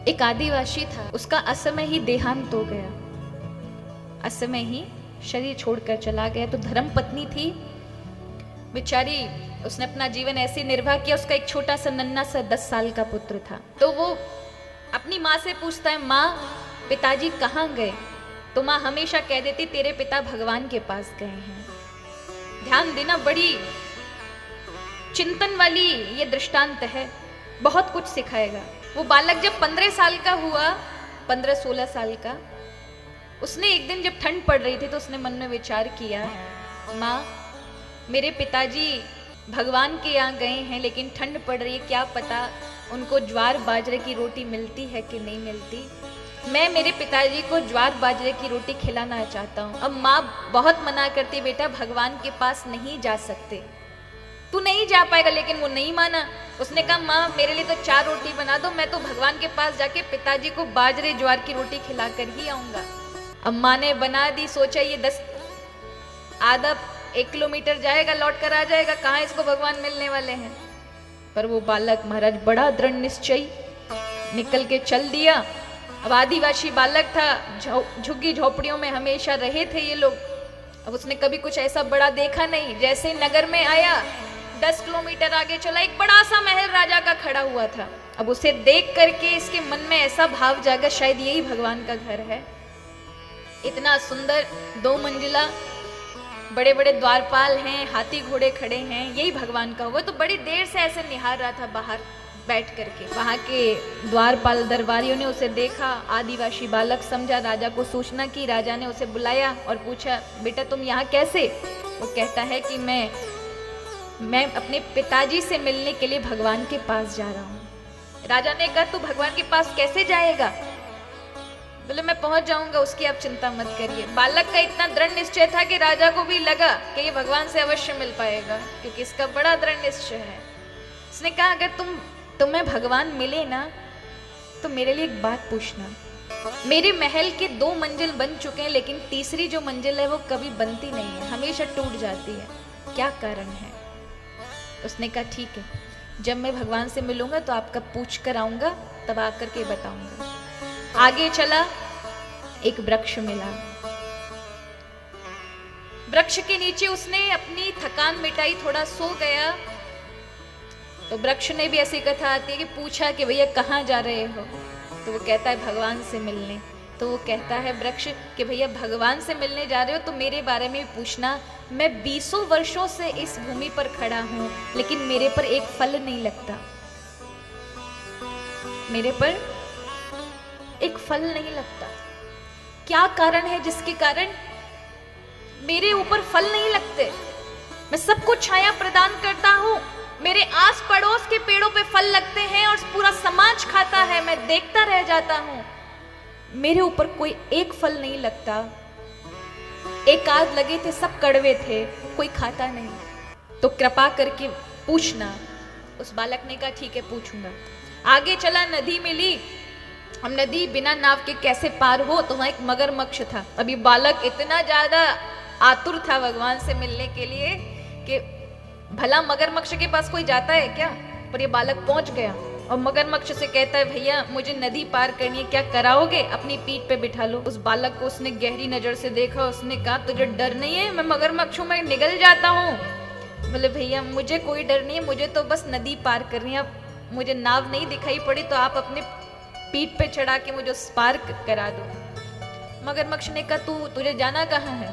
एक आदिवासी था, उसका असमय ही देहांत हो गया, असमय ही शरीर छोड़कर चला गया। तो धर्म पत्नी थी बेचारी, उसने अपना जीवन ऐसे निर्वाह किया। उसका एक छोटा सा नन्हा सा 10 साल का पुत्र था। तो वो अपनी माँ से पूछता है, माँ पिताजी कहाँ गए? तो माँ हमेशा कह देती, तेरे पिता भगवान के पास गए हैं। ध्यान देना, बड़ी चिंतन वाली ये दृष्टांत है, बहुत कुछ सिखाएगा। वो बालक जब 15 साल का हुआ, 15-16 साल का, उसने एक दिन जब ठंड पड़ रही थी तो उसने मन में विचार किया, माँ मेरे पिताजी भगवान के यहाँ गए हैं, लेकिन ठंड पड़ रही है, क्या पता उनको ज्वार बाजरे की रोटी मिलती है कि नहीं मिलती। मैं मेरे पिताजी को ज्वार बाजरे की रोटी खिलाना चाहता हूँ। अब माँ बहुत मना करती, बेटा भगवान के पास नहीं जा सकते, तू नहीं जा पाएगा। लेकिन वो नहीं माना। उसने कहा, माँ मेरे लिए तो 4 रोटी बना दो, मैं तो भगवान के पास जाके पिताजी को बाजरे ज्वार की रोटी खिला कर ही आऊंगा। अब माँ ने बना दी। सोचा ये 1 किलोमीटर जाएगा, लौट कर आ जाएगा, कहाँ इसको भगवान मिलने वाले हैं। पर वो बालक महाराज बड़ा दृढ़ निश्चयी, निकल के चल दिया। अब आदिवासी बालक था, झुग्गी झोपड़ियों में हमेशा रहे थे ये लोग। अब उसने कभी कुछ ऐसा बड़ा देखा नहीं। जैसे नगर में आया, 10 किलोमीटर आगे चला, एक बड़ा सा महल राजा का खड़ा हुआ था। अब उसे देख करके इसके मन में ऐसा भाव जागा, शायद यही भगवान का घर है। इतना सुंदर 2 मंजिला, बड़े बड़े द्वारपाल हैं, हाथी घोड़े खड़े हैं, यही भगवान का होगा। तो बड़ी देर से ऐसे निहार रहा था बाहर बैठ करके। वहां के द्वारपाल दरबारियों ने उसे देखा। आदिवासी बालक समझा, राजा को सूचना की। राजा ने उसे बुलाया और पूछा, बेटा तुम यहाँ कैसे? वो कहता है कि मैं अपने पिताजी से मिलने के लिए भगवान के पास जा रहा हूँ। राजा ने कहा, तू भगवान के पास कैसे जाएगा? बोले, मैं पहुंच जाऊंगा, उसकी आप चिंता मत करिए। बालक का इतना दृढ़ निश्चय था कि राजा को भी लगा कि ये भगवान से अवश्य मिल पाएगा, क्योंकि इसका बड़ा दृढ़ निश्चय है। उसने कहा, अगर तुम्हें भगवान मिले ना तो मेरे लिए एक बात पूछना। मेरे महल के 2 मंजिल बन चुके हैं, लेकिन तीसरी जो मंजिल है वो कभी बनती नहीं है, हमेशा टूट जाती है, क्या कारण है? उसने कहा, ठीक है, जब मैं भगवान से मिलूंगा तो आपका पूछ कर आऊंगा, तब आकर के बताऊंगा। आगे चला, एक वृक्ष मिला। वृक्ष के नीचे उसने अपनी थकान मिटाई, थोड़ा सो गया। तो वृक्ष ने भी ऐसी कथा आती है कि पूछा कि भैया कहाँ जा रहे हो? तो वो कहता है भगवान से मिलने। तो वो कहता है वृक्ष कि भैया भगवान से मिलने जा रहे हो तो मेरे बारे में भी पूछना। मैं 20 वर्षों से इस भूमि पर खड़ा हूं, लेकिन मेरे पर एक फल नहीं लगता, मेरे पर एक फल नहीं लगता। क्या कारण है जिसके कारण मेरे ऊपर फल नहीं लगते? मैं सबको छाया प्रदान करता हूं, मेरे आस पड़ोस के पेड़ों पे फल लगते हैं और पूरा समाज खाता है, मैं देखता रह जाता हूं, मेरे ऊपर कोई एक फल नहीं लगता। एक आध लगे थे, सब कड़वे थे, कोई खाता नहीं, तो कृपा करके पूछना। उस बालक ने कहा, ठीक है पूछूंगा। आगे चला, नदी मिली। हम नदी बिना नाव के कैसे पार हो? तो वहां एक मगरमच्छ था। अभी बालक इतना ज्यादा आतुर था भगवान से मिलने के लिए कि भला मगरमच्छ के पास कोई जाता है क्या? पर ये बालक पहुंच गया और मगरमच्छ से कहता है, भैया मुझे नदी पार करनी है, क्या कराओगे? अपनी पीठ पे बिठा लो। उस बालक को उसने गहरी नजर से देखा। उसने कहा, तुझे डर नहीं है? मैं मगरमच्छ हूं, मैं निगल जाता हूँ। बोले, भैया मुझे कोई डर नहीं है, मुझे तो बस नदी पार करनी है। अब मुझे नाव नहीं दिखाई पड़ी तो आप अपने पीठ पे चढ़ा के मुझे उस पार करा दो। मगरमच्छ ने कहा, तुझे जाना कहाँ है?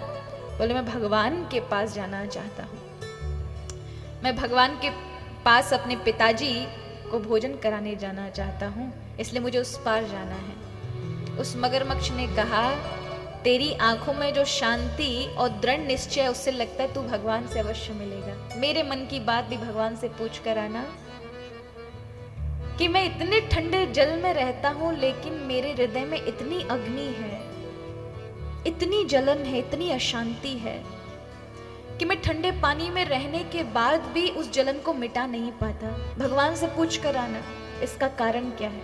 बोले, मैं भगवान के पास जाना चाहता हूँ, मैं भगवान के पास अपने पिताजी को भोजन कराने जाना चाहता हूँ, इसलिए मुझे उस पार जाना है। उस मगरमच्छ ने कहा, तेरी आंखों में जो शांति और दृढ़ निश्चय है, उससे लगता है तू भगवान से अवश्य मिलेगा। मेरे मन की बात भी भगवान से पूछ कर आना कि मैं इतने ठंडे जल में रहता हूं, लेकिन मेरे हृदय में इतनी अग्नि है, इतनी जलन है, इतनी अशांति है कि मैं ठंडे पानी में रहने के बाद भी उस जलन को मिटा नहीं पाता। भगवान से पूछ कर आना, इसका कारण क्या है?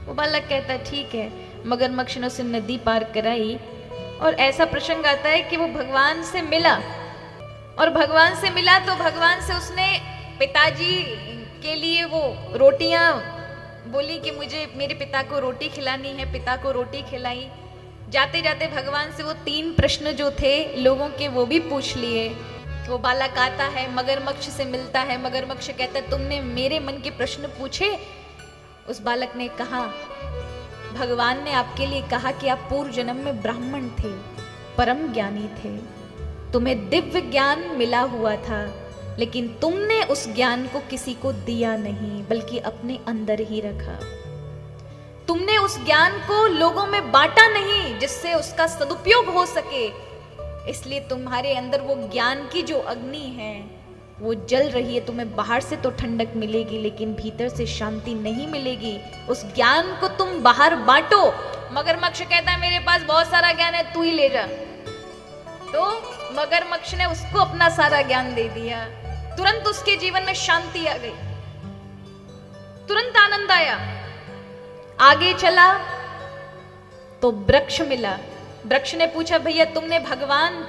वो बालक कहता है, ठीक है। मगरमच्छ ने उसे नदी पार कराई और ऐसा प्रसंग आता है कि वो भगवान से मिला, और भगवान से मिला तो भगवान से उसने पिताजी के लिए वो रोटियां बोली कि मुझे मेरे पिता को रोटी खिलानी है, पिता को रोटी खिलाई। जाते जाते भगवान से वो 3 प्रश्न जो थे लोगों के वो भी पूछ लिए। वो बालक आता है, मगरमच्छ से मिलता है। मगरमच्छ कहता है तुमने मेरे मन के प्रश्न पूछे? उस बालक ने कहा भगवान ने आपके लिए कहा कि आप पूर्व जन्म में ब्राह्मण थे, परम ज्ञानी थे, तुम्हें दिव्य ज्ञान मिला हुआ था, लेकिन तुमने उस ज्ञान को किसी को दिया नहीं बल्कि अपने अंदर ही रखा। तुमने उस ज्ञान को लोगों में बांटा नहीं जिससे उसका सदुपयोग हो सके। इसलिए तुम्हारे अंदर वो ज्ञान की जो अग्नि है वो जल रही है। तुम्हें बाहर से तो ठंडक मिलेगी लेकिन भीतर से शांति नहीं मिलेगी। उस ज्ञान को तुम बाहर बांटो। मगरमच्छ कहता है मेरे पास बहुत सारा ज्ञान है, तू ही ले जा। तो मगरमच्छ ने उसको अपना सारा ज्ञान दे दिया। तुरंत उसके जीवन में शांति आ गई, तुरंत आनंद आया। आगे चला तो वृक्ष मिला। वृक्ष ने पूछा भैया तुमने भगवान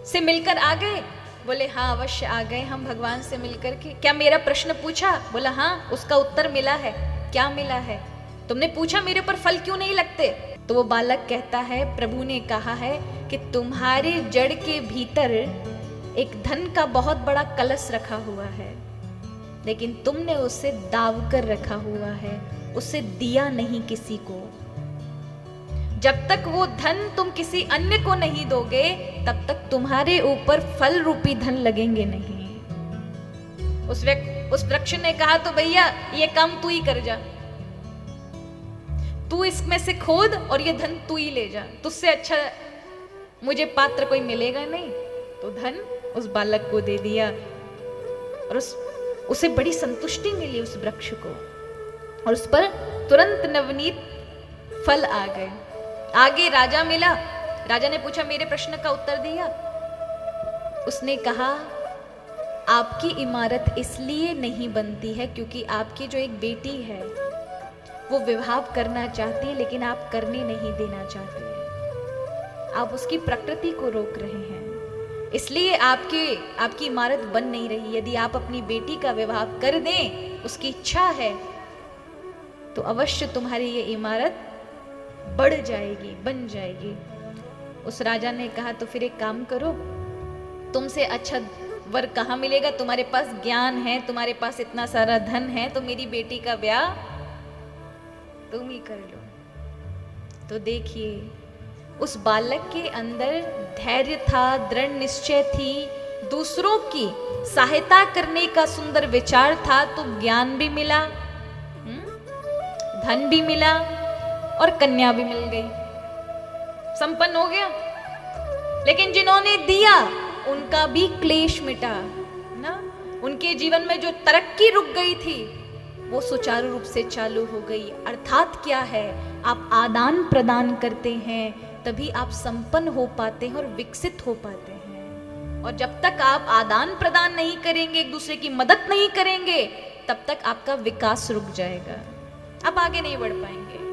से मिलकर आ गए? बोले हाँ अवश्य आ गए हम भगवान से मिलकर के। क्या मेरा प्रश्न पूछा? बोला हाँ, उसका उत्तर मिला है। क्या मिला है? तुमने पूछा मेरे ऊपर फल क्यों नहीं लगते? तो वो बालक कहता है प्रभु ने कहा है कि तुम्हारे जड़ के भीतर एक धन का बहुत बड़ा कलश रखा हुआ है, लेकिन तुमने उसे दाव कर रखा हुआ है, उसे दिया नहीं किसी को। जब तक वो धन तुम किसी अन्य को नहीं दोगे तब तक तुम्हारे ऊपर फल रूपी धन लगेंगे नहीं। उस वृक्ष ने कहा तो भैया ये काम तू ही कर जा, तू इसमें से खोद और ये धन तू ही ले जा, तुझसे अच्छा मुझे पात्र कोई मिलेगा नहीं। तो धन उस बालक को दे दिया और उसे बड़ी संतुष्टि मिली उस वृक्ष को, और उस पर तुरंत नवनीत फल आ गए। आगे राजा मिला। राजा ने पूछा मेरे प्रश्न का उत्तर दिया? उसने कहा आपकी इमारत इसलिए नहीं बनती है क्योंकि आपकी जो एक बेटी है वो विवाह करना चाहती है, लेकिन आप करने नहीं देना चाहते हैं। आप उसकी प्रकृति को रोक रहे हैं, इसलिए आपकी इमारत बन नहीं रही। यदि आप अपनी बेटी का विवाह कर दें, उसकी इच्छा है, तो अवश्य तुम्हारी ये इमारत बढ़ जाएगी, बन जाएगी। उस राजा ने कहा तो फिर एक काम करो, तुमसे अच्छा वर कहाँ मिलेगा? तुम्हारे पास ज्ञान है, तुम्हारे पास इतना सारा धन है, तो मेरी बेटी का ब्याह तुम ही कर लो। तो देखिए उस बालक के अंदर धैर्य था, दृढ़ निश्चय थी, दूसरों की सहायता करने का सुंदर विचार था। तो ज्ञान भी मिला, धन भी मिला और कन्या भी मिल गई, संपन्न हो गया। लेकिन जिन्होंने दिया उनका भी क्लेश मिटा ना, उनके जीवन में जो तरक्की रुक गई थी वो सुचारू रूप से चालू हो गई। अर्थात क्या है, आप आदान प्रदान करते हैं तभी आप संपन्न हो पाते हैं और विकसित हो पाते हैं। और जब तक आप आदान प्रदान नहीं करेंगे, एक दूसरे की मदद नहीं करेंगे, तब तक आपका विकास रुक जाएगा, आप आगे नहीं बढ़ पाएंगे।